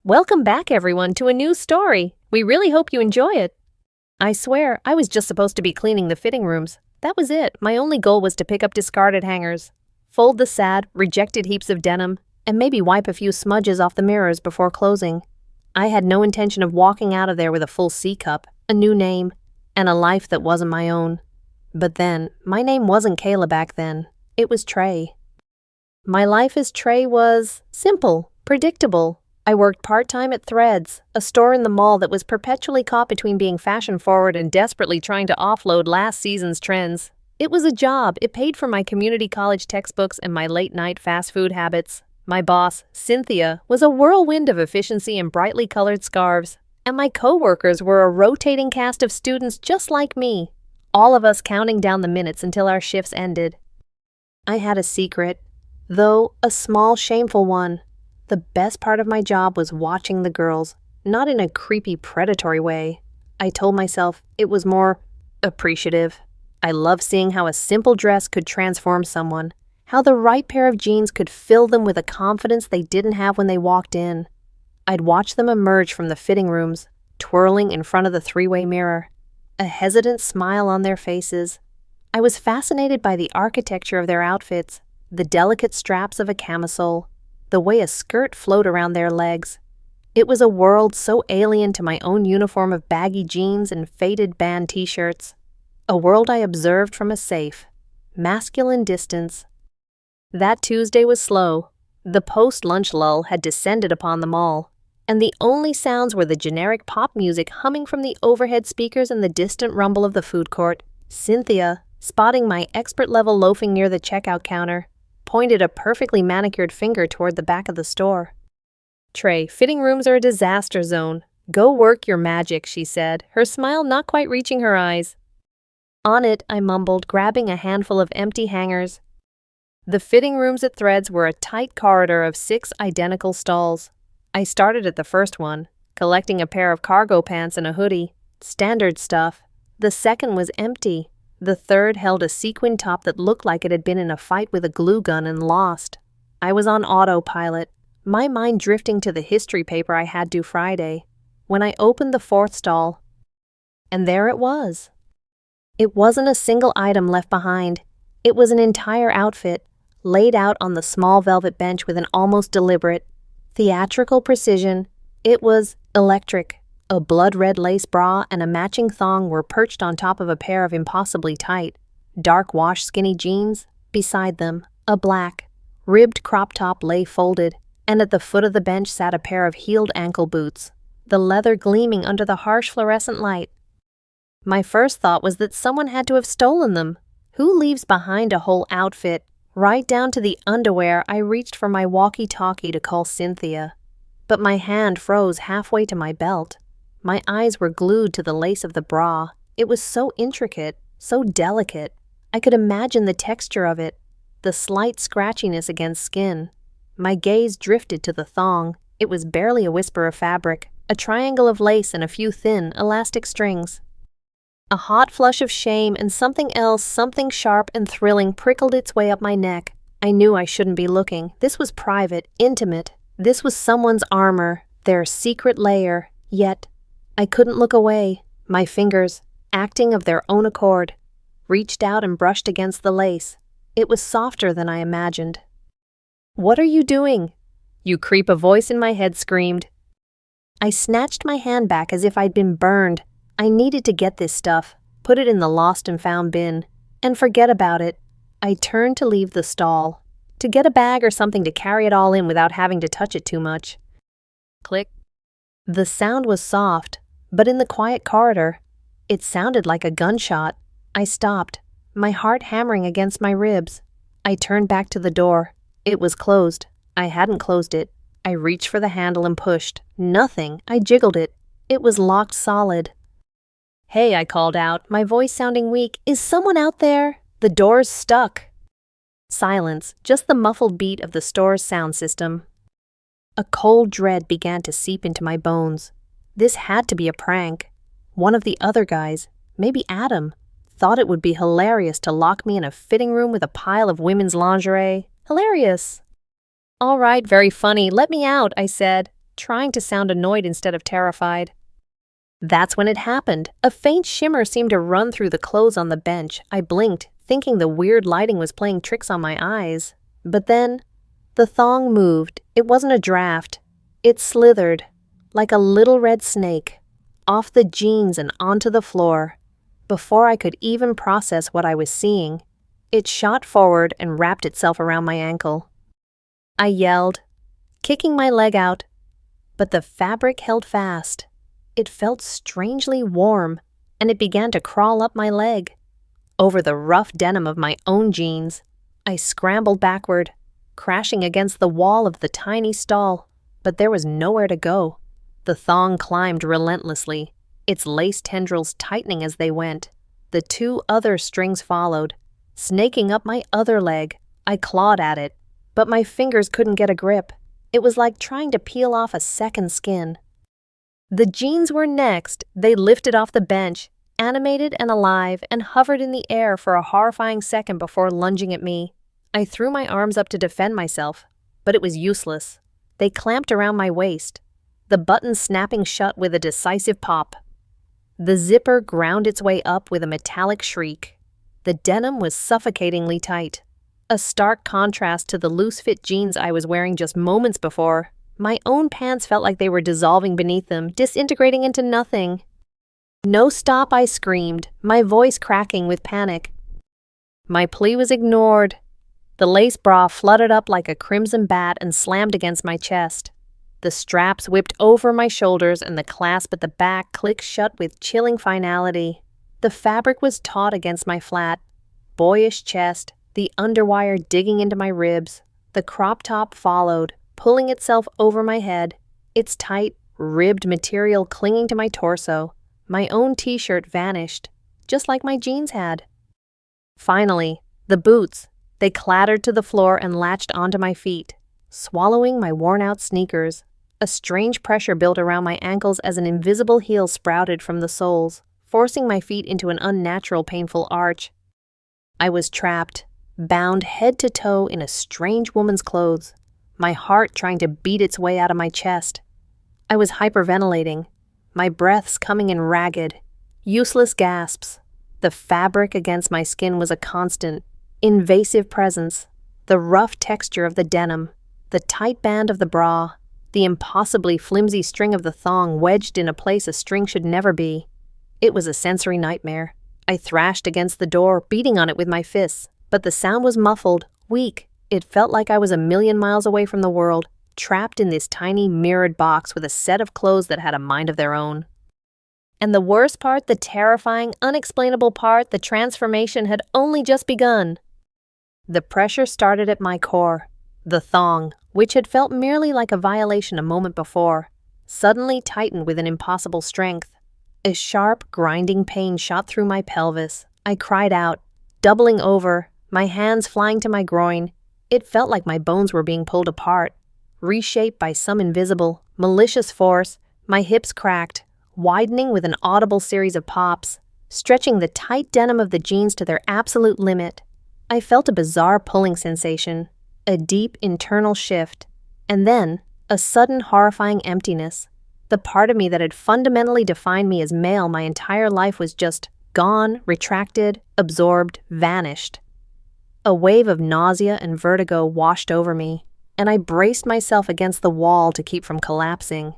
Welcome back, everyone, to a new story. We really hope you enjoy it. I swear, I was just supposed to be cleaning the fitting rooms. That was it. My only goal was to pick up discarded hangers, fold the sad, rejected heaps of denim, and maybe wipe a few smudges off the mirrors before closing. I had no intention of walking out of there with a full C cup, a new name, and a life that wasn't my own. But then, my name wasn't Kayla back then. It was Trey. My life as Trey was simple, predictable. I worked part-time at Threads, a store in the mall that was perpetually caught between being fashion-forward and desperately trying to offload last season's trends. It was a job. It paid for my community college textbooks and my late-night fast food habits. My boss, Cynthia, was a whirlwind of efficiency and brightly colored scarves. And my co-workers were a rotating cast of students just like me, all of us counting down the minutes until our shifts ended. I had a secret, though a small, shameful one. The best part of my job was watching the girls, not in a creepy, predatory way. I told myself it was more appreciative. I loved seeing how a simple dress could transform someone, how the right pair of jeans could fill them with a confidence they didn't have when they walked in. I'd watch them emerge from the fitting rooms, twirling in front of the three-way mirror, a hesitant smile on their faces. I was fascinated by the architecture of their outfits, the delicate straps of a camisole, the way a skirt flowed around their legs. It was a world so alien to my own uniform of baggy jeans and faded band t-shirts. A world I observed from a safe, masculine distance. That Tuesday was slow. The post-lunch lull had descended upon them all, and the only sounds were the generic pop music humming from the overhead speakers and the distant rumble of the food court. Cynthia, spotting my expert-level loafing near the checkout counter, pointed a perfectly manicured finger toward the back of the store. "Trey, fitting rooms are a disaster zone. Go work your magic," she said, her smile not quite reaching her eyes. "On it," I mumbled, grabbing a handful of empty hangers. The fitting rooms at Threads were a tight corridor of 6 identical stalls. I started at the first one, collecting a pair of cargo pants and a hoodie. Standard stuff. The second was empty. The third held a sequin top that looked like it had been in a fight with a glue gun and lost. I was on autopilot, my mind drifting to the history paper I had due Friday, when I opened the fourth stall. And there it was. It wasn't a single item left behind. It was an entire outfit, laid out on the small velvet bench with an almost deliberate, theatrical precision. It was electric. A blood-red lace bra and a matching thong were perched on top of a pair of impossibly tight, dark wash skinny jeans. Beside them, a black, ribbed crop top lay folded, and at the foot of the bench sat a pair of heeled ankle boots, the leather gleaming under the harsh fluorescent light. My first thought was that someone had to have stolen them. Who leaves behind a whole outfit? Right down to the underwear, I reached for my walkie-talkie to call Cynthia. But my hand froze halfway to my belt. My eyes were glued to the lace of the bra. It was so intricate, so delicate. I could imagine the texture of it, the slight scratchiness against skin. My gaze drifted to the thong. It was barely a whisper of fabric, a triangle of lace and a few thin, elastic strings. A hot flush of shame and something else, something sharp and thrilling, prickled its way up my neck. I knew I shouldn't be looking. This was private, intimate. This was someone's armor, their secret lair. Yet, I couldn't look away. My fingers, acting of their own accord, reached out and brushed against the lace. It was softer than I imagined. "What are you doing?" "You creep," a voice in my head screamed. I snatched my hand back as if I'd been burned. I needed to get this stuff, put it in the lost and found bin, and forget about it. I turned to leave the stall, to get a bag or something to carry it all in without having to touch it too much. Click. The sound was soft, but in the quiet corridor, it sounded like a gunshot. I stopped, my heart hammering against my ribs. I turned back to the door. It was closed. I hadn't closed it. I reached for the handle and pushed. Nothing. I jiggled it. It was locked solid. "Hey," I called out, my voice sounding weak. "Is someone out there? The door's stuck." Silence, just the muffled beat of the store's sound system. A cold dread began to seep into my bones. This had to be a prank. One of the other guys, maybe Adam, thought it would be hilarious to lock me in a fitting room with a pile of women's lingerie. Hilarious. "All right, very funny. Let me out," I said. trying to sound annoyed instead of terrified. That's when it happened. A faint shimmer seemed to run through the clothes on the bench. I blinked, thinking the weird lighting was playing tricks on my eyes. But then, the thong moved. It wasn't a draft. It slithered, like a little red snake, off the jeans and onto the floor. Before I could even process what I was seeing, it shot forward and wrapped itself around my ankle. I yelled, kicking my leg out, but the fabric held fast. It felt strangely warm, and it began to crawl up my leg. Over the rough denim of my own jeans, I scrambled backward, crashing against the wall of the tiny stall, but there was nowhere to go. The thong climbed relentlessly, its lace tendrils tightening as they went. The 2 other strings followed, snaking up my other leg. I clawed at it, but my fingers couldn't get a grip. It was like trying to peel off a second skin. The jeans were next. They lifted off the bench, animated and alive, and hovered in the air for a horrifying second before lunging at me. I threw my arms up to defend myself, but it was useless. They clamped around my waist, the button snapping shut with a decisive pop. The zipper ground its way up with a metallic shriek. The denim was suffocatingly tight, a stark contrast to the loose-fit jeans I was wearing just moments before. My own pants felt like they were dissolving beneath them, disintegrating into nothing. "No, stop," I screamed, my voice cracking with panic. My plea was ignored. The lace bra fluttered up like a crimson bat and slammed against my chest. The straps whipped over my shoulders and the clasp at the back clicked shut with chilling finality. The fabric was taut against my flat, boyish chest, the underwire digging into my ribs. The crop top followed, pulling itself over my head, its tight, ribbed material clinging to my torso. My own t-shirt vanished, just like my jeans had. Finally, the boots. They clattered to the floor and latched onto my feet, swallowing my worn-out sneakers. A strange pressure built around my ankles as an invisible heel sprouted from the soles, forcing my feet into an unnatural, painful arch. I was trapped, bound head to toe in a strange woman's clothes, my heart trying to beat its way out of my chest. I was hyperventilating, my breaths coming in ragged, useless gasps. The fabric against my skin was a constant, invasive presence. The rough texture of the denim, the tight band of the bra, the impossibly flimsy string of the thong wedged in a place a string should never be. It was a sensory nightmare. I thrashed against the door, beating on it with my fists, but the sound was muffled, weak. It felt like I was a million miles away from the world, trapped in this tiny mirrored box with a set of clothes that had a mind of their own. And the worst part, the terrifying, unexplainable part, the transformation had only just begun. The pressure started at my core. The thong, which had felt merely like a violation a moment before, suddenly tightened with an impossible strength. A sharp, grinding pain shot through my pelvis. I cried out, doubling over, my hands flying to my groin. It felt like my bones were being pulled apart, reshaped by some invisible, malicious force. My hips cracked, widening with an audible series of pops, stretching the tight denim of the jeans to their absolute limit. I felt a bizarre pulling sensation, a deep internal shift, and then a sudden horrifying emptiness. The part of me that had fundamentally defined me as male my entire life was just gone, retracted, absorbed, vanished. A wave of nausea and vertigo washed over me, and I braced myself against the wall to keep from collapsing.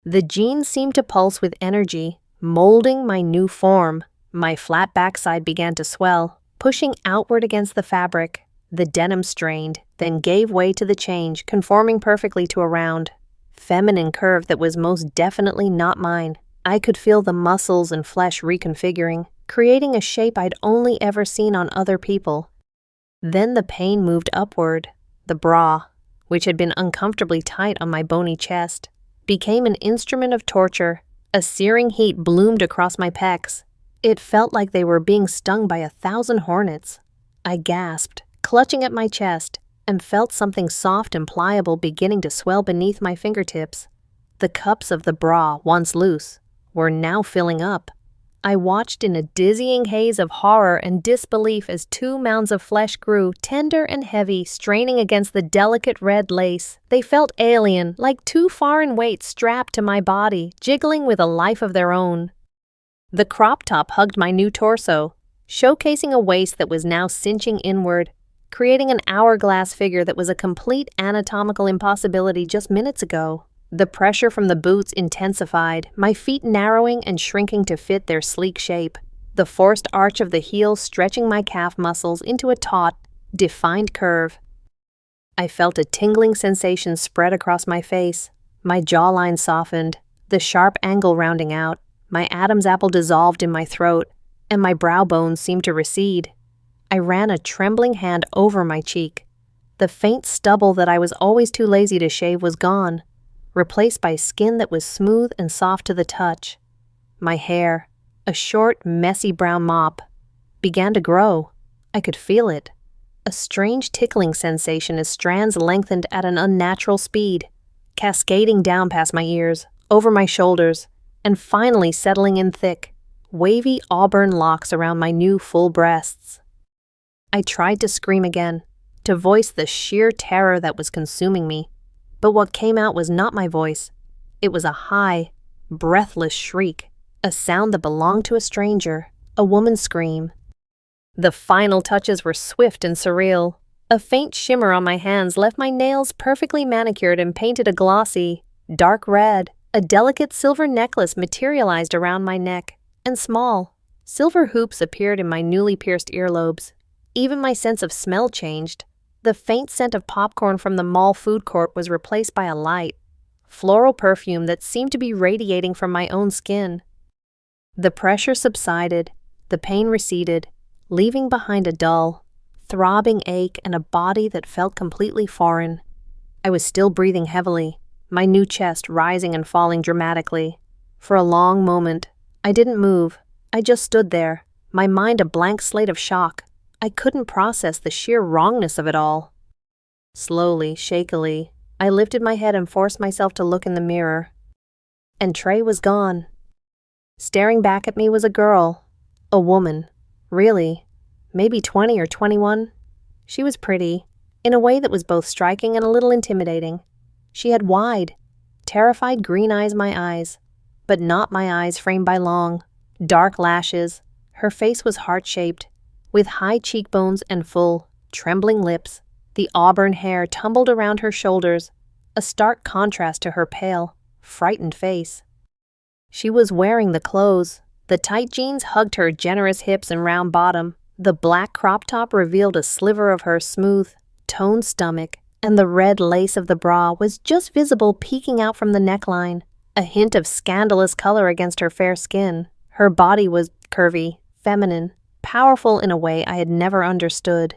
The jeans seemed to pulse with energy, molding my new form. My flat backside began to swell, pushing outward against the fabric. The denim strained, then gave way to the change, conforming perfectly to a round, feminine curve that was most definitely not mine. I could feel the muscles and flesh reconfiguring, creating a shape I'd only ever seen on other people. Then the pain moved upward. The bra, which had been uncomfortably tight on my bony chest, became an instrument of torture. A searing heat bloomed across my pecs. It felt like they were being stung by 1,000 hornets. I gasped, clutching at my chest, and felt something soft and pliable beginning to swell beneath my fingertips. The cups of the bra, once loose, were now filling up. I watched in a dizzying haze of horror and disbelief as 2 mounds of flesh grew, tender and heavy, straining against the delicate red lace. They felt alien, like 2 foreign weights strapped to my body, jiggling with a life of their own. The crop top hugged my new torso, showcasing a waist that was now cinching inward, creating an hourglass figure that was a complete anatomical impossibility just minutes ago. The pressure from the boots intensified, my feet narrowing and shrinking to fit their sleek shape, the forced arch of the heel stretching my calf muscles into a taut, defined curve. I felt a tingling sensation spread across my face, my jawline softened, the sharp angle rounding out, my Adam's apple dissolved in my throat, and my brow bones seemed to recede. I ran a trembling hand over my cheek. The faint stubble that I was always too lazy to shave was gone, replaced by skin that was smooth and soft to the touch. My hair, a short, messy brown mop, began to grow. I could feel it. A strange tickling sensation as strands lengthened at an unnatural speed, cascading down past my ears, over my shoulders, and finally settling in thick, wavy auburn locks around my new full breasts. I tried to scream again, to voice the sheer terror that was consuming me. But what came out was not my voice. It was a high, breathless shriek, a sound that belonged to a stranger, a woman's scream. The final touches were swift and surreal. A faint shimmer on my hands left my nails perfectly manicured and painted a glossy, dark red. A delicate silver necklace materialized around my neck, and small, silver hoops appeared in my newly pierced earlobes. Even my sense of smell changed. The faint scent of popcorn from the mall food court was replaced by a light, floral perfume that seemed to be radiating from my own skin. The pressure subsided, the pain receded, leaving behind a dull, throbbing ache and a body that felt completely foreign. I was still breathing heavily, my new chest rising and falling dramatically. For a long moment, I didn't move. I just stood there, my mind a blank slate of shock. I couldn't process the sheer wrongness of it all. Slowly, shakily, I lifted my head and forced myself to look in the mirror. And Trey was gone. Staring back at me was a girl, a woman, really, maybe 20 or 21. She was pretty, in a way that was both striking and a little intimidating. She had wide, terrified green eyes my eyes, but not my eyes framed by long, dark lashes. Her face was heart-shaped, with high cheekbones and full, trembling lips. The auburn hair tumbled around her shoulders, a stark contrast to her pale, frightened face. She was wearing the clothes. The tight jeans hugged her generous hips and round bottom. The black crop top revealed a sliver of her smooth, toned stomach, and the red lace of the bra was just visible peeking out from the neckline, a hint of scandalous color against her fair skin. Her body was curvy, feminine, powerful in a way I had never understood.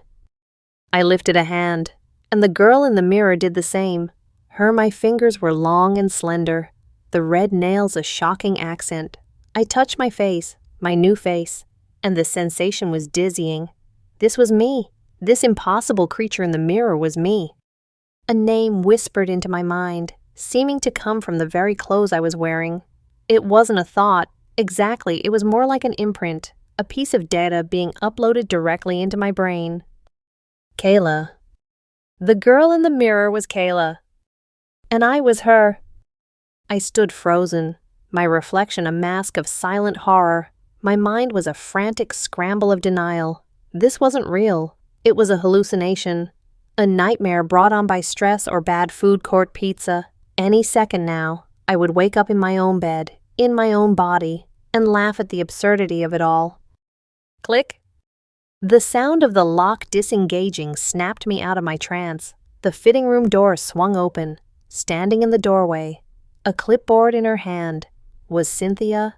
I lifted a hand, and the girl in the mirror did the same. My fingers were long and slender, the red nails a shocking accent. I touched my face, my new face, and the sensation was dizzying. This was me. This impossible creature in the mirror was me. A name whispered into my mind, seeming to come from the very clothes I was wearing. It wasn't a thought. Exactly, it was more like an imprint, a piece of data being uploaded directly into my brain. Kayla. The girl in the mirror was Kayla. And I was her. I stood frozen, my reflection a mask of silent horror. My mind was a frantic scramble of denial. This wasn't real. It was a hallucination. A nightmare brought on by stress or bad food court pizza. Any second now, I would wake up in my own bed, in my own body, and laugh at the absurdity of it all. Click. The sound of the lock disengaging snapped me out of my trance. The fitting room door swung open. Standing in the doorway, a clipboard in her hand, was Cynthia.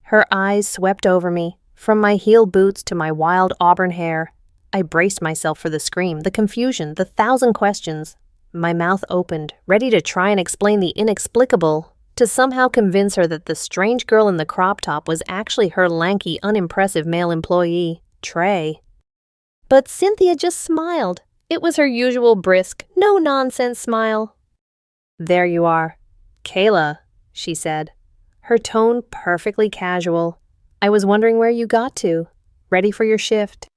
Her eyes swept over me, from my heel boots to my wild auburn hair. I braced myself for the scream, the confusion, the 1,000 questions. My mouth opened, ready to try and explain the inexplicable, to somehow convince her that the strange girl in the crop top was actually her lanky, unimpressive male employee, Trey. But Cynthia just smiled. It was her usual brisk, no-nonsense smile. There you are. Kayla, she said, her tone perfectly casual. I was wondering where you got to. Ready for your shift?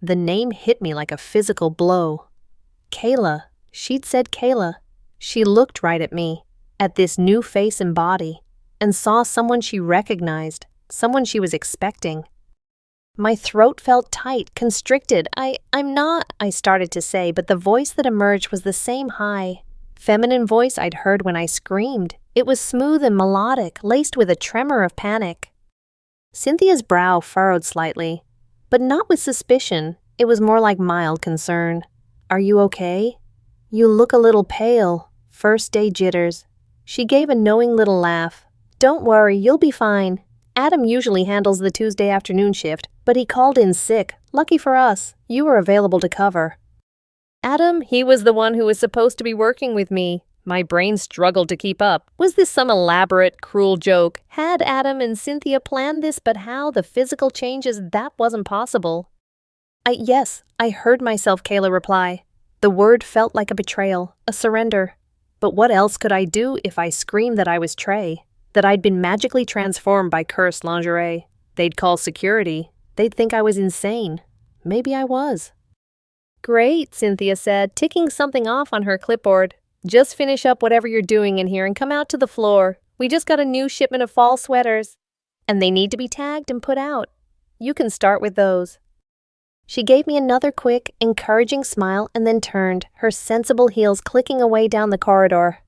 The name hit me like a physical blow. Kayla. She'd said Kayla. She looked right at me, at this new face and body, and saw someone she recognized, someone she was expecting. My throat felt tight, constricted. I'm not, I started to say, but the voice that emerged was the same high, feminine voice I'd heard when I screamed. It was smooth and melodic, laced with a tremor of panic. Cynthia's brow furrowed slightly, but not with suspicion. It was more like mild concern. Are you okay? You look a little pale. First day jitters. She gave a knowing little laugh. Don't worry, you'll be fine. Adam usually handles the Tuesday afternoon shift, but he called in sick. Lucky for us, you were available to cover. Adam, he was the one who was supposed to be working with me. My brain struggled to keep up. Was this some elaborate, cruel joke? Had Adam and Cynthia planned this, but how the physical changes, that wasn't possible. Yes, I heard myself, Kayla reply. The word felt like a betrayal, a surrender. But what else could I do if I screamed that I was Trey? That I'd been magically transformed by cursed lingerie? They'd call security. They'd think I was insane. Maybe I was. Great, Cynthia said, ticking something off on her clipboard. Just finish up whatever you're doing in here and come out to the floor. We just got a new shipment of fall sweaters. And they need to be tagged and put out. You can start with those. She gave me another quick, encouraging smile and then turned, her sensible heels clicking away down the corridor.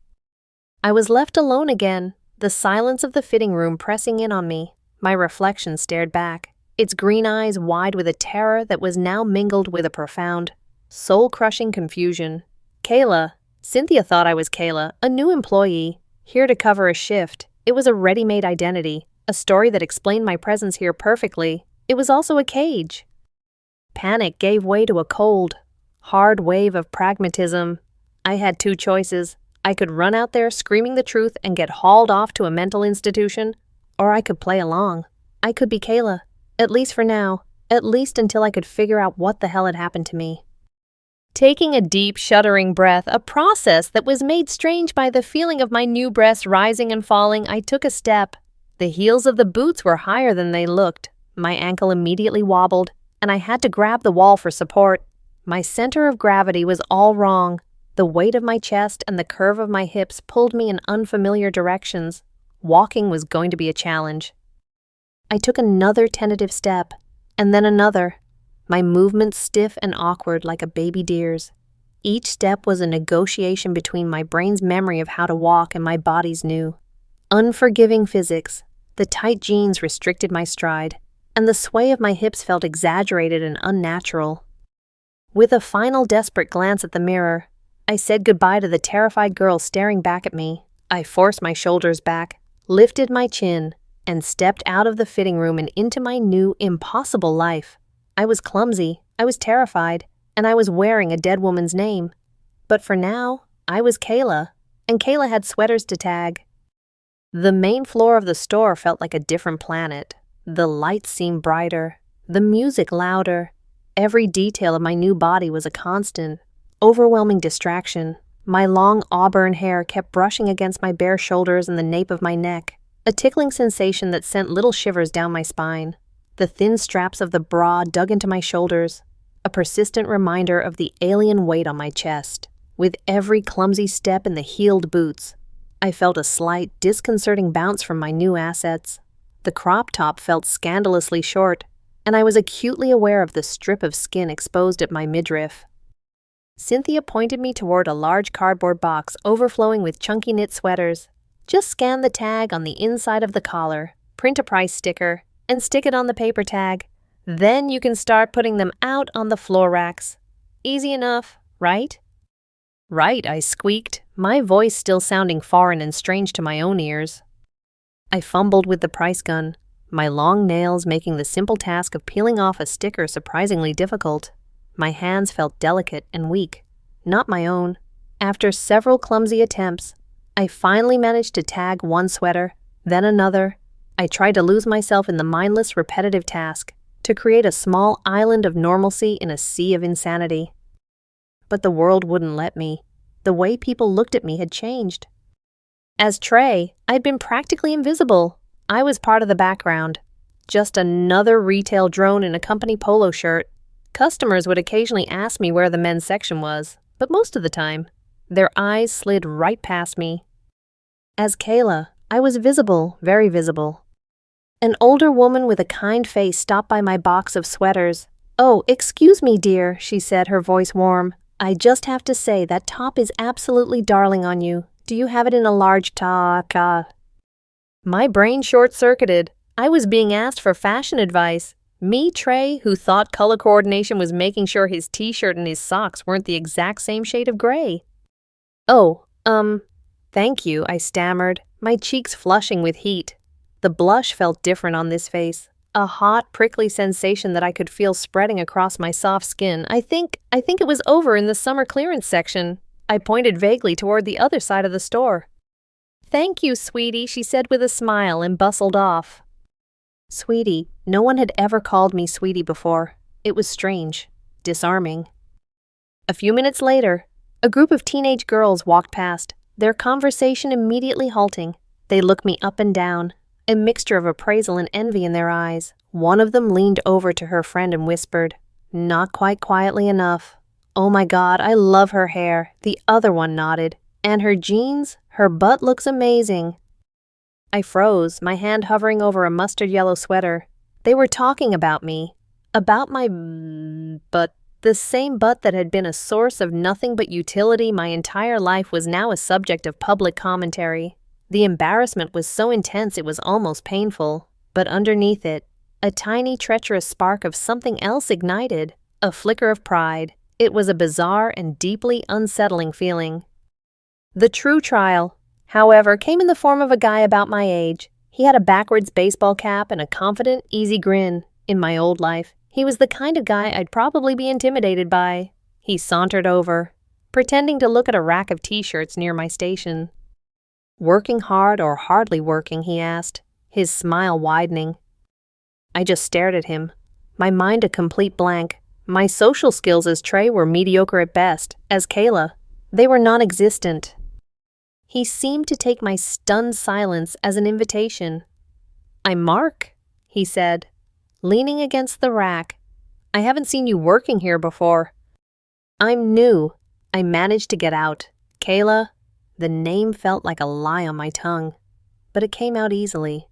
I was left alone again, the silence of the fitting room pressing in on me. My reflection stared back, its green eyes wide with a terror that was now mingled with a profound, soul-crushing confusion. Kayla. Cynthia thought I was Kayla, a new employee, here to cover a shift. It was a ready-made identity, a story that explained my presence here perfectly. It was also a cage. Panic gave way to a cold, hard wave of pragmatism. I had two choices. I could run out there screaming the truth and get hauled off to a mental institution, or I could play along. I could be Kayla, at least for now, at least until I could figure out what the hell had happened to me. Taking a deep, shuddering breath, a process that was made strange by the feeling of my new breasts rising and falling, I took a step. The heels of the boots were higher than they looked. My ankle immediately wobbled, and I had to grab the wall for support. My center of gravity was all wrong. The weight of my chest and the curve of my hips pulled me in unfamiliar directions. Walking was going to be a challenge. I took another tentative step, and then another. My movements stiff and awkward like a baby deer's. Each step was a negotiation between my brain's memory of how to walk and my body's new. Unforgiving physics. The tight jeans restricted my stride, and the sway of my hips felt exaggerated and unnatural. With a final desperate glance at the mirror, I said goodbye to the terrified girl staring back at me. I forced my shoulders back, lifted my chin, and stepped out of the fitting room and into my new, impossible life. I was clumsy, I was terrified, and I was wearing a dead woman's name. But for now, I was Kayla, and Kayla had sweaters to tag. The main floor of the store felt like a different planet. The lights seemed brighter, the music louder. Every detail of my new body was a constant, overwhelming distraction. My long auburn hair kept brushing against my bare shoulders and the nape of my neck, a tickling sensation that sent little shivers down my spine. The thin straps of the bra dug into my shoulders, a persistent reminder of the alien weight on my chest. With every clumsy step in the heeled boots, I felt a slight, disconcerting bounce from my new assets. The crop top felt scandalously short, and I was acutely aware of the strip of skin exposed at my midriff. Cynthia pointed me toward a large cardboard box overflowing with chunky knit sweaters. Just scan the tag on the inside of the collar, print a price sticker, and stick it on the paper tag. Then you can start putting them out on the floor racks. Easy enough, right? Right, I squeaked, my voice still sounding foreign and strange to my own ears. I fumbled with the price gun, my long nails making the simple task of peeling off a sticker surprisingly difficult. My hands felt delicate and weak, not my own. After several clumsy attempts, I finally managed to tag one sweater, then another. I tried to lose myself in the mindless, repetitive task, to create a small island of normalcy in a sea of insanity. But the world wouldn't let me. The way people looked at me had changed. As Trey, I'd been practically invisible. I was part of the background. Just another retail drone in a company polo shirt. Customers would occasionally ask me where the men's section was, but most of the time, their eyes slid right past me. As Kayla, I was visible, very visible. An older woman with a kind face stopped by my box of sweaters. "Oh, excuse me, dear," she said, her voice warm. "I just have to say that top is absolutely darling on you. Do you have it in a large ta-ka?" My brain short-circuited. I was being asked for fashion advice. Me, Trey, who thought color coordination was making sure his t-shirt and his socks weren't the exact same shade of gray. "Oh, thank you," I stammered, my cheeks flushing with heat. The blush felt different on this face. A hot, prickly sensation that I could feel spreading across my soft skin. I think it was over in the summer clearance section. I pointed vaguely toward the other side of the store. "Thank you, sweetie," she said with a smile and bustled off. Sweetie, no one had ever called me sweetie before. It was strange, disarming. A few minutes later, a group of teenage girls walked past, their conversation immediately halting. They looked me up and down, a mixture of appraisal and envy in their eyes. One of them leaned over to her friend and whispered, not quite quietly enough, "Oh my God, I love her hair." The other one nodded. "And her jeans? Her butt looks amazing." I froze, my hand hovering over a mustard yellow sweater. They were talking about me, about my butt. The same butt that had been a source of nothing but utility my entire life was now a subject of public commentary. The embarrassment was so intense it was almost painful, but underneath it, a tiny treacherous spark of something else ignited, a flicker of pride. It was a bizarre and deeply unsettling feeling. The true trial, however, came in the form of a guy about my age. He had a backwards baseball cap and a confident, easy grin. In my old life, he was the kind of guy I'd probably be intimidated by. He sauntered over, pretending to look at a rack of t-shirts near my station. "Working hard or hardly working?" he asked, his smile widening. I just stared at him, my mind a complete blank. My social skills as Trey were mediocre at best. As Kayla, they were non-existent. He seemed to take my stunned silence as an invitation. "I'm Mark," he said, leaning against the rack. "I haven't seen you working here before." "I'm new." I managed to get out. "Kayla." The name felt like a lie on my tongue, but it came out easily.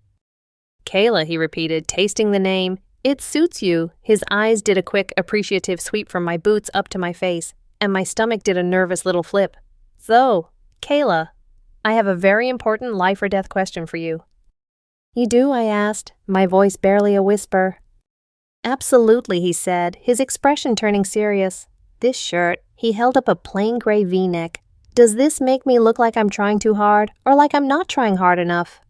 "Kayla," he repeated, tasting the name. "It suits you." His eyes did a quick, appreciative sweep from my boots up to my face, and my stomach did a nervous little flip. "So, Kayla, I have a very important life or death question for you." "You do?" I asked, my voice barely a whisper. "Absolutely," he said, his expression turning serious. "This shirt," he held up a plain gray V-neck. "Does this make me look like I'm trying too hard, or like I'm not trying hard enough?"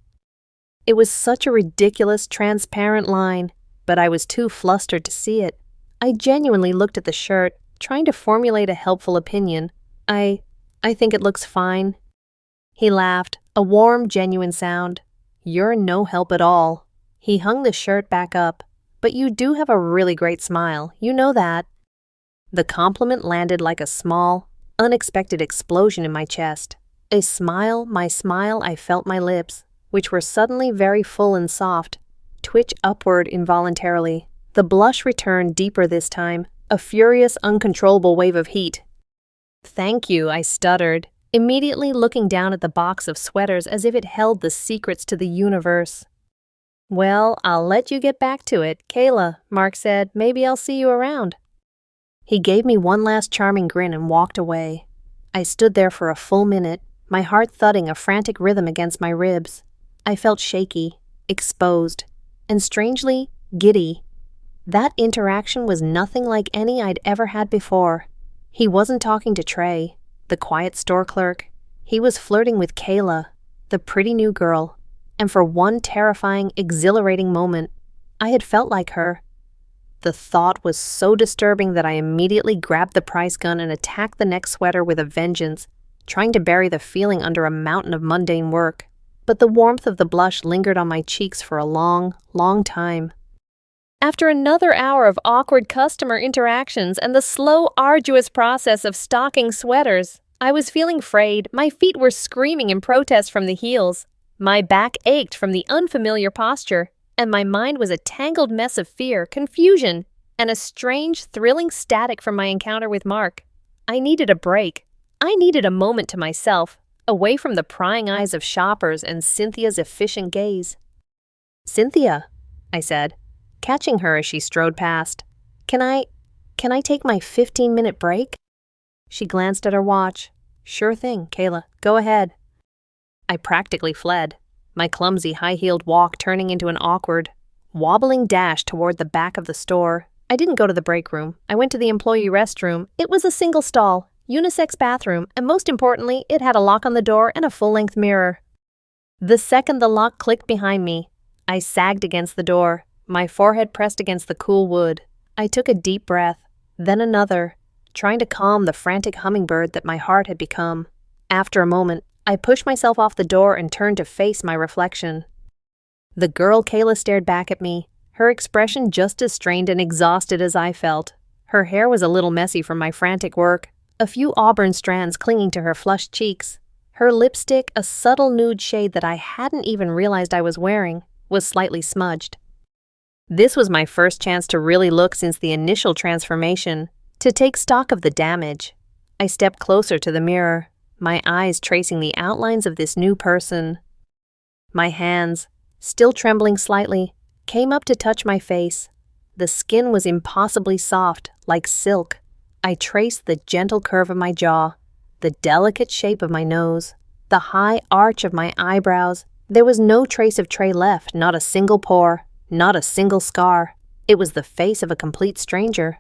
It was such a ridiculous, transparent line, but I was too flustered to see it. I genuinely looked at the shirt, trying to formulate a helpful opinion. I think it looks fine." He laughed, a warm, genuine sound. "You're no help at all." He hung the shirt back up. "But you do have a really great smile, you know that." The compliment landed like a small, unexpected explosion in my chest. A smile, my smile. I felt my lips, which were suddenly very full and soft, twitch upward involuntarily. The blush returned deeper this time, a furious, uncontrollable wave of heat. "Thank you," I stuttered, immediately looking down at the box of sweaters as if it held the secrets to the universe. "Well, I'll let you get back to it, Kayla," Mark said. "Maybe I'll see you around." He gave me one last charming grin and walked away. I stood there for a full minute, my heart thudding a frantic rhythm against my ribs. I felt shaky, exposed, and strangely giddy. That interaction was nothing like any I'd ever had before. He wasn't talking to Trey, the quiet store clerk. He was flirting with Kayla, the pretty new girl, and for one terrifying, exhilarating moment, I had felt like her. The thought was so disturbing that I immediately grabbed the price gun and attacked the next sweater with a vengeance, trying to bury the feeling under a mountain of mundane work. But the warmth of the blush lingered on my cheeks for a long, long time. After another hour of awkward customer interactions and the slow, arduous process of stocking sweaters, I was feeling frayed. My feet were screaming in protest from the heels. My back ached from the unfamiliar posture, and my mind was a tangled mess of fear, confusion, and a strange, thrilling static from my encounter with Mark. I needed a break. I needed a moment to myself, away from the prying eyes of shoppers and Cynthia's efficient gaze. "Cynthia," I said, catching her as she strode past. Can I take my 15-minute break?" She glanced at her watch. "Sure thing, Kayla. Go ahead." I practically fled, my clumsy high-heeled walk turning into an awkward, wobbling dash toward the back of the store. I didn't go to the break room. I went to the employee restroom. It was a single-stall, unisex bathroom, and most importantly, it had a lock on the door and a full-length mirror. The second the lock clicked behind me, I sagged against the door, my forehead pressed against the cool wood. I took a deep breath, then another, trying to calm the frantic hummingbird that my heart had become. After a moment, I pushed myself off the door and turned to face my reflection. The girl Kayla stared back at me, her expression just as strained and exhausted as I felt. Her hair was a little messy from my frantic work, a few auburn strands clinging to her flushed cheeks. Her lipstick, a subtle nude shade that I hadn't even realized I was wearing, was slightly smudged. This was my first chance to really look since the initial transformation, to take stock of the damage. I stepped closer to the mirror, my eyes tracing the outlines of this new person. My hands, still trembling slightly, came up to touch my face. The skin was impossibly soft, like silk. I traced the gentle curve of my jaw, the delicate shape of my nose, the high arch of my eyebrows. There was no trace of Trey left, not a single pore, not a single scar. It was the face of a complete stranger.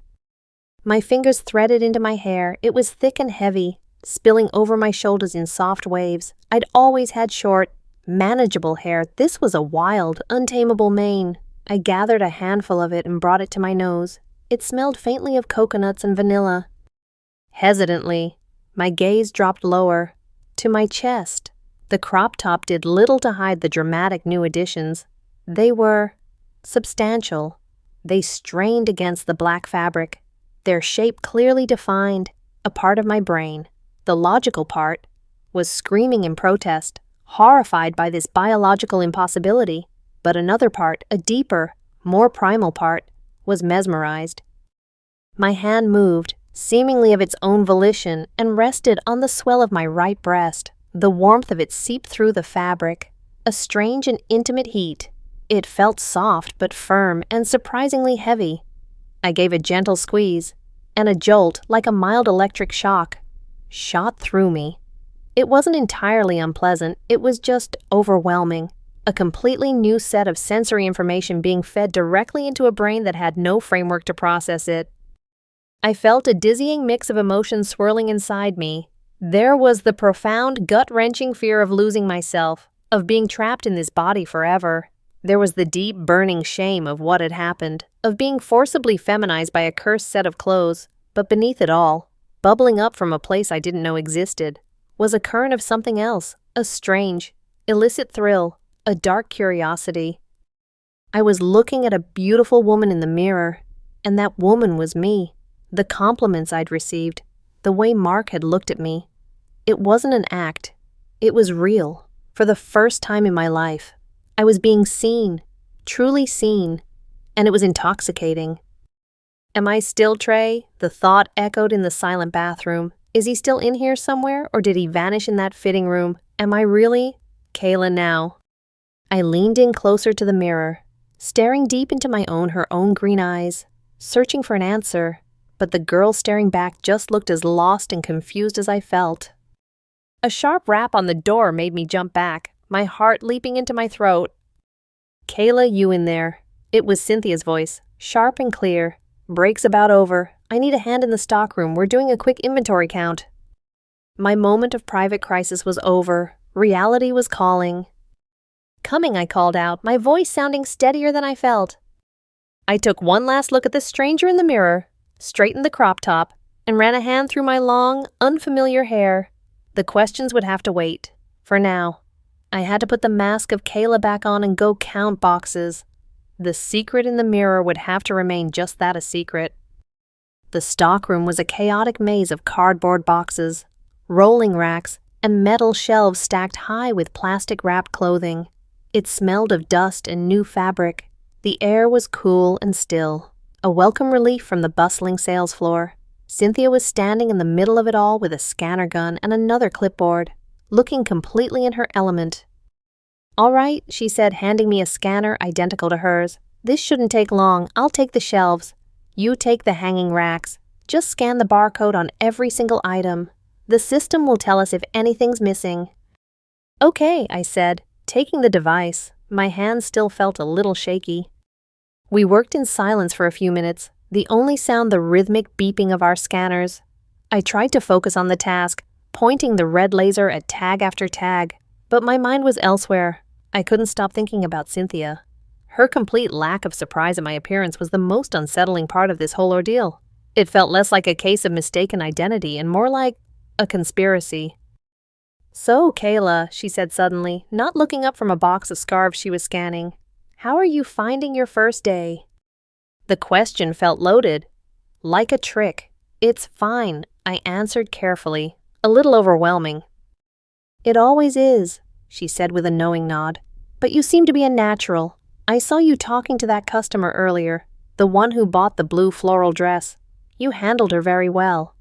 My fingers threaded into my hair. It was thick and heavy, spilling over my shoulders in soft waves. I'd always had short, manageable hair. This was a wild, untamable mane. I gathered a handful of it and brought it to my nose. It smelled faintly of coconuts and vanilla. Hesitantly, my gaze dropped lower, to my chest. The crop top did little to hide the dramatic new additions. They were substantial. They strained against the black fabric, their shape clearly defined. A part of my brain, the logical part, was screaming in protest, horrified by this biological impossibility. But another part, a deeper, more primal part, was mesmerized. My hand moved, seemingly of its own volition, and rested on the swell of my right breast. The warmth of it seeped through the fabric, a strange and intimate heat. It felt soft but firm and surprisingly heavy. I gave a gentle squeeze, and a jolt, like a mild electric shock, shot through me. It wasn't entirely unpleasant, it was just overwhelming. A completely new set of sensory information being fed directly into a brain that had no framework to process it. I felt a dizzying mix of emotions swirling inside me. There was the profound, gut-wrenching fear of losing myself, of being trapped in this body forever. There was the deep, burning shame of what had happened, of being forcibly feminized by a cursed set of clothes. But beneath it all, bubbling up from a place I didn't know existed, was a current of something else, a strange, illicit thrill, a dark curiosity. I was looking at a beautiful woman in the mirror, and that woman was me. The compliments I'd received, the way Mark had looked at me. It wasn't an act. It was real. For the first time in my life, I was being seen, truly seen, and it was intoxicating. "Am I still Trey?" The thought echoed in the silent bathroom. Is he still in here somewhere, or did he vanish in that fitting room? Am I really Kayla now? I leaned in closer to the mirror, staring deep into her own green eyes, searching for an answer, but the girl staring back just looked as lost and confused as I felt. A sharp rap on the door made me jump back, my heart leaping into my throat. "Kayla, you in there?" It was Cynthia's voice, sharp and clear. "Break's about over. I need a hand in the stockroom. We're doing a quick inventory count." My moment of private crisis was over. Reality was calling. "Coming," I called out, my voice sounding steadier than I felt. I took one last look at the stranger in the mirror, straightened the crop top, and ran a hand through my long, unfamiliar hair. The questions would have to wait. For now, I had to put the mask of Kayla back on and go count boxes. The secret in the mirror would have to remain just that, a secret. The stockroom was a chaotic maze of cardboard boxes, rolling racks, and metal shelves stacked high with plastic-wrapped clothing. It smelled of dust and new fabric. The air was cool and still, a welcome relief from the bustling sales floor. Cynthia was standing in the middle of it all with a scanner gun and another clipboard, looking completely in her element. "All right," she said, handing me a scanner identical to hers. "This shouldn't take long. I'll take the shelves. You take the hanging racks. Just scan the barcode on every single item. The system will tell us if anything's missing." "Okay," I said, taking the device. My hands still felt a little shaky. We worked in silence for a few minutes, the only sound the rhythmic beeping of our scanners. I tried to focus on the task, pointing the red laser at tag after tag, but my mind was elsewhere. I couldn't stop thinking about Cynthia. Her complete lack of surprise at my appearance was the most unsettling part of this whole ordeal. It felt less like a case of mistaken identity and more like a conspiracy. "So, Kayla," she said suddenly, not looking up from a box of scarves she was scanning, "how are you finding your first day?" The question felt loaded, like a trick. "It's fine," I answered carefully, a little overwhelming. "It always is," she said with a knowing nod. "But you seem to be a natural. I saw you talking to that customer earlier, the one who bought the blue floral dress. You handled her very well."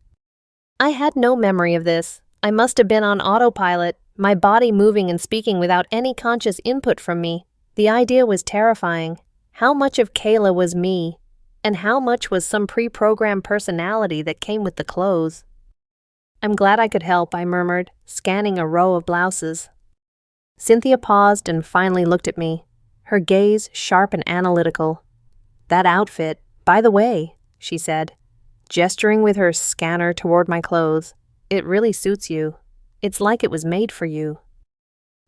I had no memory of this. I must have been on autopilot, my body moving and speaking without any conscious input from me. The idea was terrifying. How much of Kayla was me, and how much was some pre-programmed personality that came with the clothes? "I'm glad I could help," I murmured, scanning a row of blouses. Cynthia paused and finally looked at me, her gaze sharp and analytical. "That outfit, by the way," she said, gesturing with her scanner toward my clothes. "It really suits you. It's like it was made for you."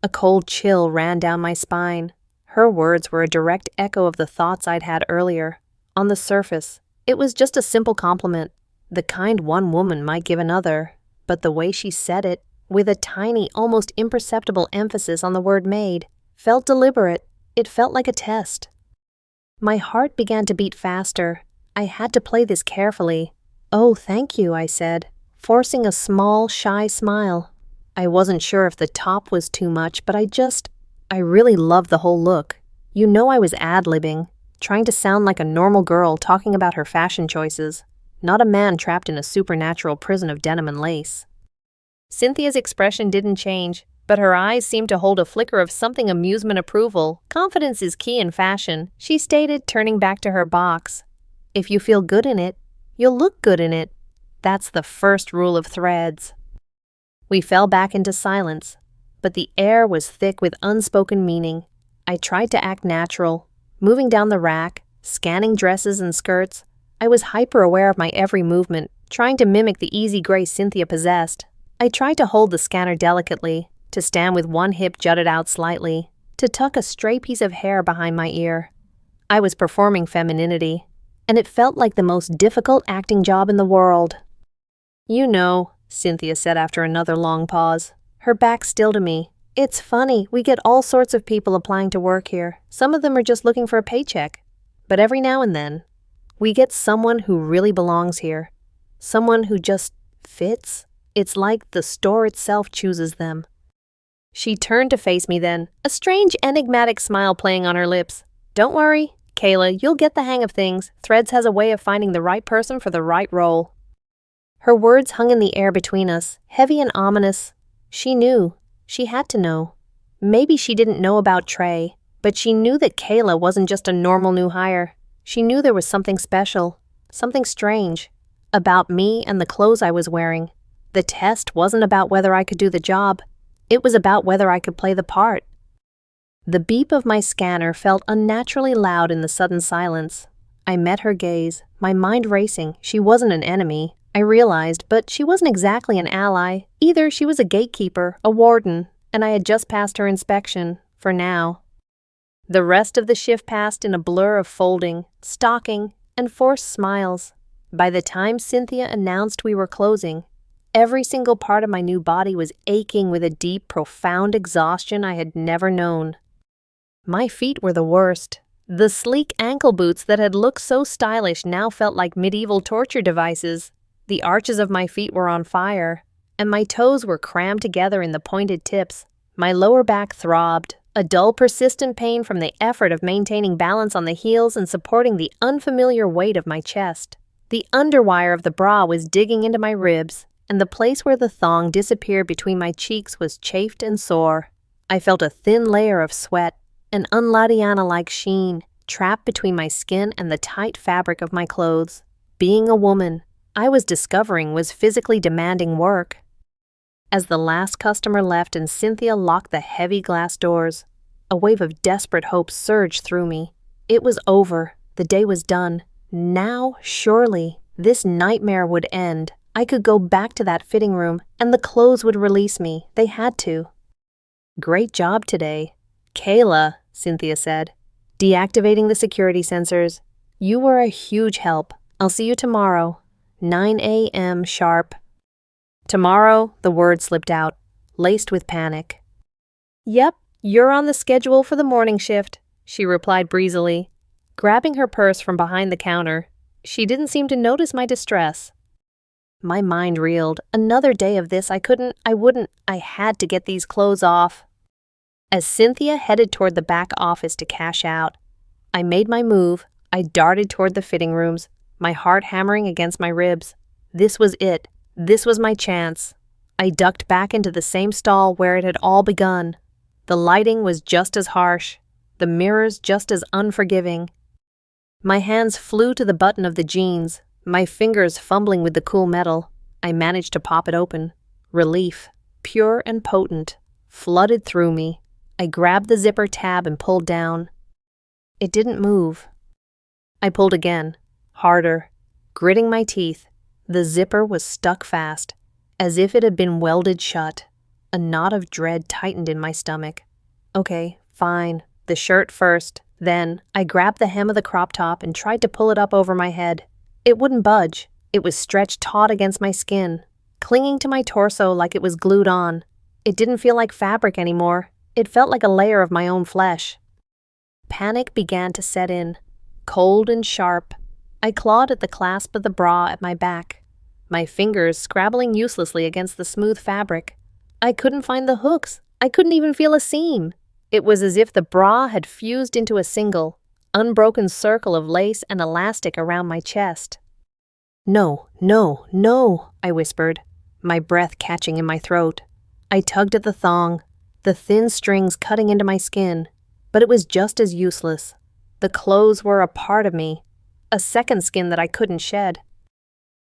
A cold chill ran down my spine. Her words were a direct echo of the thoughts I'd had earlier. On the surface, it was just a simple compliment, the kind one woman might give another, but the way she said it, with a tiny, almost imperceptible emphasis on the word made, felt deliberate. It felt like a test. My heart began to beat faster. I had to play this carefully. "Oh, thank you," I said, forcing a small, shy smile. I wasn't sure if the top was too much, but I really loved the whole look. You know, I was ad-libbing, trying to sound like a normal girl talking about her fashion choices, not a man trapped in a supernatural prison of denim and lace. Cynthia's expression didn't change, but her eyes seemed to hold a flicker of something amusement approval. "Confidence is key in fashion," she stated, turning back to her box. "If you feel good in it, you'll look good in it. That's the first rule of Threads." We fell back into silence, but the air was thick with unspoken meaning. I tried to act natural, moving down the rack, scanning dresses and skirts. I was hyper-aware of my every movement, trying to mimic the easy grace Cynthia possessed. I tried to hold the scanner delicately, to stand with one hip jutted out slightly, to tuck a stray piece of hair behind my ear. I was performing femininity, and it felt like the most difficult acting job in the world. "You know," Cynthia said after another long pause, her back still to me, "it's funny, we get all sorts of people applying to work here. Some of them are just looking for a paycheck. But every now and then, we get someone who really belongs here. Someone who just fits. It's like the store itself chooses them." She turned to face me then, a strange, enigmatic smile playing on her lips. "Don't worry, Kayla, you'll get the hang of things. Threads has a way of finding the right person for the right role." Her words hung in the air between us, heavy and ominous. She knew. She had to know. Maybe she didn't know about Trey, but she knew that Kayla wasn't just a normal new hire. She knew there was something special, something strange, about me and the clothes I was wearing. The test wasn't about whether I could do the job. It was about whether I could play the part. The beep of my scanner felt unnaturally loud in the sudden silence. I met her gaze, my mind racing. She wasn't an enemy, I realized, but she wasn't exactly an ally. Either she was a gatekeeper, a warden, and I had just passed her inspection, for now. The rest of the shift passed in a blur of folding, stocking, and forced smiles. By the time Cynthia announced we were closing, every single part of my new body was aching with a deep, profound exhaustion I had never known. My feet were the worst. The sleek ankle boots that had looked so stylish now felt like medieval torture devices. The arches of my feet were on fire, and my toes were crammed together in the pointed tips. My lower back throbbed. A dull, persistent pain from the effort of maintaining balance on the heels and supporting the unfamiliar weight of my chest. The underwire of the bra was digging into my ribs, and the place where the thong disappeared between my cheeks was chafed and sore. I felt a thin layer of sweat, an unladiana-like sheen, trapped between my skin and the tight fabric of my clothes. Being a woman, I was discovering, was physically demanding work. As the last customer left and Cynthia locked the heavy glass doors, a wave of desperate hope surged through me. It was over. The day was done. Now, surely, this nightmare would end. I could go back to that fitting room, and the clothes would release me. They had to. "Great job today, Kayla," Cynthia said, deactivating the security sensors. "You were a huge help. I'll see you tomorrow, 9 a.m. sharp." Tomorrow, the word slipped out, laced with panic. "Yep, you're on the schedule for the morning shift," she replied breezily. Grabbing her purse from behind the counter, she didn't seem to notice my distress. My mind reeled. Another day of this. I had to get these clothes off. As Cynthia headed toward the back office to cash out, I made my move. I darted toward the fitting rooms, my heart hammering against my ribs. This was it. This was my chance. I ducked back into the same stall where it had all begun. The lighting was just as harsh, the mirrors just as unforgiving. My hands flew to the button of the jeans, my fingers fumbling with the cool metal. I managed to pop it open. Relief, pure and potent, flooded through me. I grabbed the zipper tab and pulled down. It didn't move. I pulled again, harder, gritting my teeth. The zipper was stuck fast, as if it had been welded shut. A knot of dread tightened in my stomach. Okay, fine, the shirt first. Then, I grabbed the hem of the crop top and tried to pull it up over my head. It wouldn't budge. It was stretched taut against my skin, clinging to my torso like it was glued on. It didn't feel like fabric anymore. It felt like a layer of my own flesh. Panic began to set in, cold and sharp. I clawed at the clasp of the bra at my back, my fingers scrabbling uselessly against the smooth fabric. I couldn't find the hooks. I couldn't even feel a seam. It was as if the bra had fused into a single, unbroken circle of lace and elastic around my chest. "No, no, no," I whispered, my breath catching in my throat. I tugged at the thong, the thin strings cutting into my skin, but it was just as useless. The clothes were a part of me, a second skin that I couldn't shed.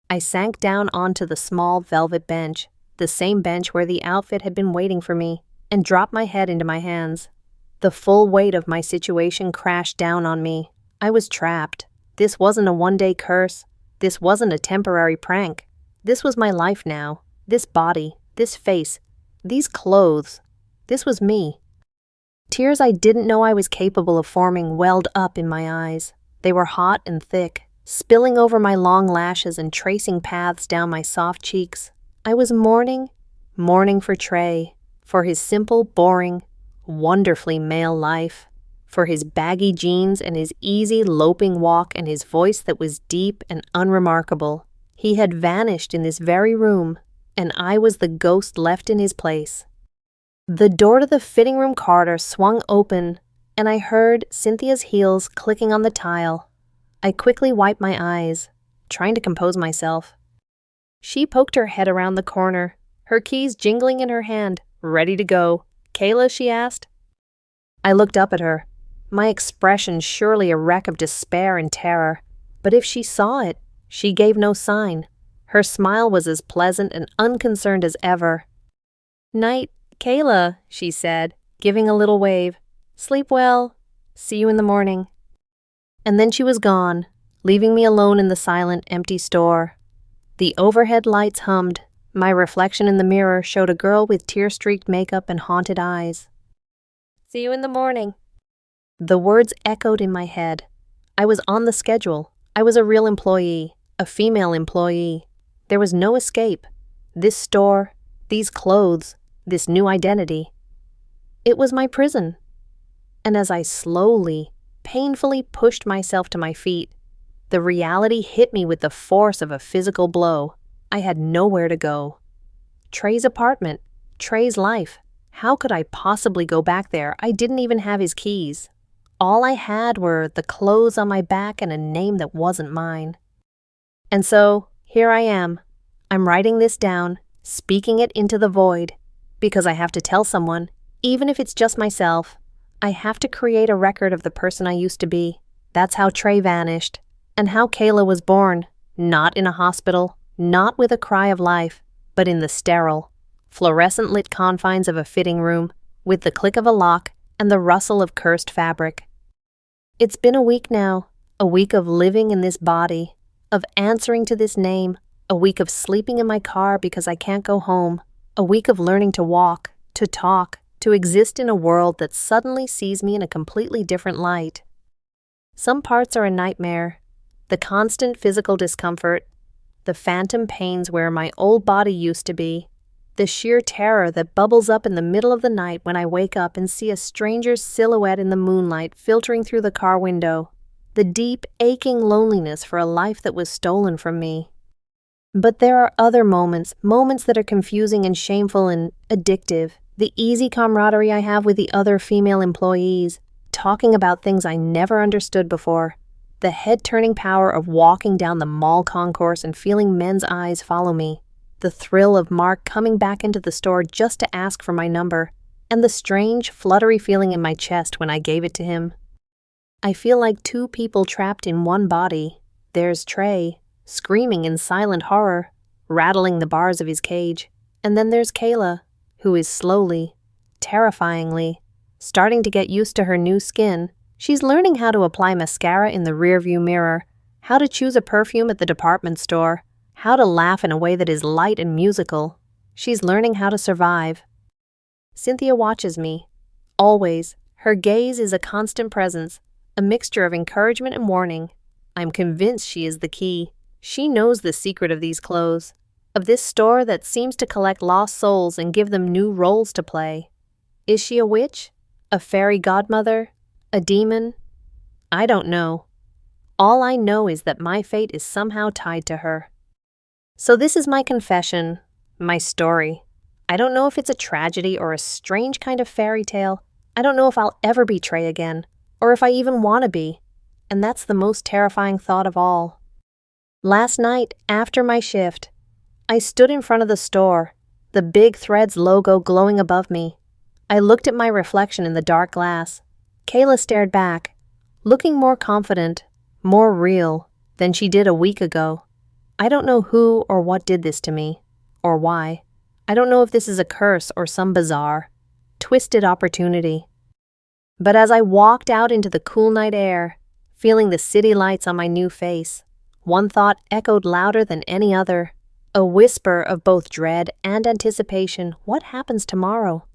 I sank down onto the small velvet bench, the same bench where the outfit had been waiting for me, and dropped my head into my hands. The full weight of my situation crashed down on me. I was trapped. This wasn't a one-day curse. This wasn't a temporary prank. This was my life now. This body, this face, these clothes. This was me. Tears I didn't know I was capable of forming welled up in my eyes. They were hot and thick, spilling over my long lashes and tracing paths down my soft cheeks. I was mourning for Trey, for his simple, boring, wonderfully male life, for his baggy jeans and his easy, loping walk and his voice that was deep and unremarkable. He had vanished in this very room, and I was the ghost left in his place. The door to the fitting room corridor swung open, and I heard Cynthia's heels clicking on the tile. I quickly wiped my eyes, trying to compose myself. She poked her head around the corner, her keys jingling in her hand, ready to go. "Kayla?" she asked. I looked up at her, my expression surely a wreck of despair and terror. But if she saw it, she gave no sign. Her smile was as pleasant and unconcerned as ever. "Night, Kayla," she said, giving a little wave. "Sleep well. See you in the morning." And then she was gone, leaving me alone in the silent, empty store. The overhead lights hummed. My reflection in the mirror showed a girl with tear-streaked makeup and haunted eyes. "See you in the morning." The words echoed in my head. I was on the schedule. I was a real employee, a female employee. There was no escape. This store, these clothes, this new identity. It was my prison. And as I slowly, painfully pushed myself to my feet, the reality hit me with the force of a physical blow. I had nowhere to go. Trey's apartment, Trey's life, How could I possibly go back there? I didn't even have his keys. All I had were the clothes on my back and a name that wasn't mine. And so, here I am. I'm writing this down, speaking it into the void, because I have to tell someone, even if it's just myself. I have to create a record of the person I used to be. That's how Trey vanished, and how Kayla was born, not in a hospital, not with a cry of life, but in the sterile, fluorescent-lit confines of a fitting room, with the click of a lock and the rustle of cursed fabric. It's been a week now, a week of living in this body, of answering to this name, a week of sleeping in my car because I can't go home, a week of learning to walk, to talk, to exist in a world that suddenly sees me in a completely different light. Some parts are a nightmare, the constant physical discomfort, the phantom pains where my old body used to be, the sheer terror that bubbles up in the middle of the night when I wake up and see a stranger's silhouette in the moonlight filtering through the car window, the deep, aching loneliness for a life that was stolen from me. But there are other moments that are confusing and shameful and addictive, the easy camaraderie I have with the other female employees, talking about things I never understood before, the head-turning power of walking down the mall concourse and feeling men's eyes follow me, the thrill of Mark coming back into the store just to ask for my number, and the strange, fluttery feeling in my chest when I gave it to him. I feel like two people trapped in one body. There's Trey, screaming in silent horror, rattling the bars of his cage, and then there's Kayla, who is slowly, terrifyingly, starting to get used to her new skin. She's learning how to apply mascara in the rearview mirror, how to choose a perfume at the department store, how to laugh in a way that is light and musical. She's learning how to survive. Cynthia watches me. Always. Her gaze is a constant presence, a mixture of encouragement and warning. I'm convinced she is the key. She knows the secret of these clothes, of this store that seems to collect lost souls and give them new roles to play. Is she a witch? A fairy godmother? A demon? I don't know. All I know is that my fate is somehow tied to her. So this is my confession, my story. I don't know if it's a tragedy or a strange kind of fairy tale. I don't know if I'll ever be Trey again, or if I even want to be. And that's the most terrifying thought of all. Last night, after my shift, I stood in front of the store, the Big Threads logo glowing above me. I looked at my reflection in the dark glass. Kayla stared back, looking more confident, more real than she did a week ago. I don't know who or what did this to me, or why. I don't know if this is a curse or some bizarre, twisted opportunity. But as I walked out into the cool night air, feeling the city lights on my new face, one thought echoed louder than any other, a whisper of both dread and anticipation. What happens tomorrow?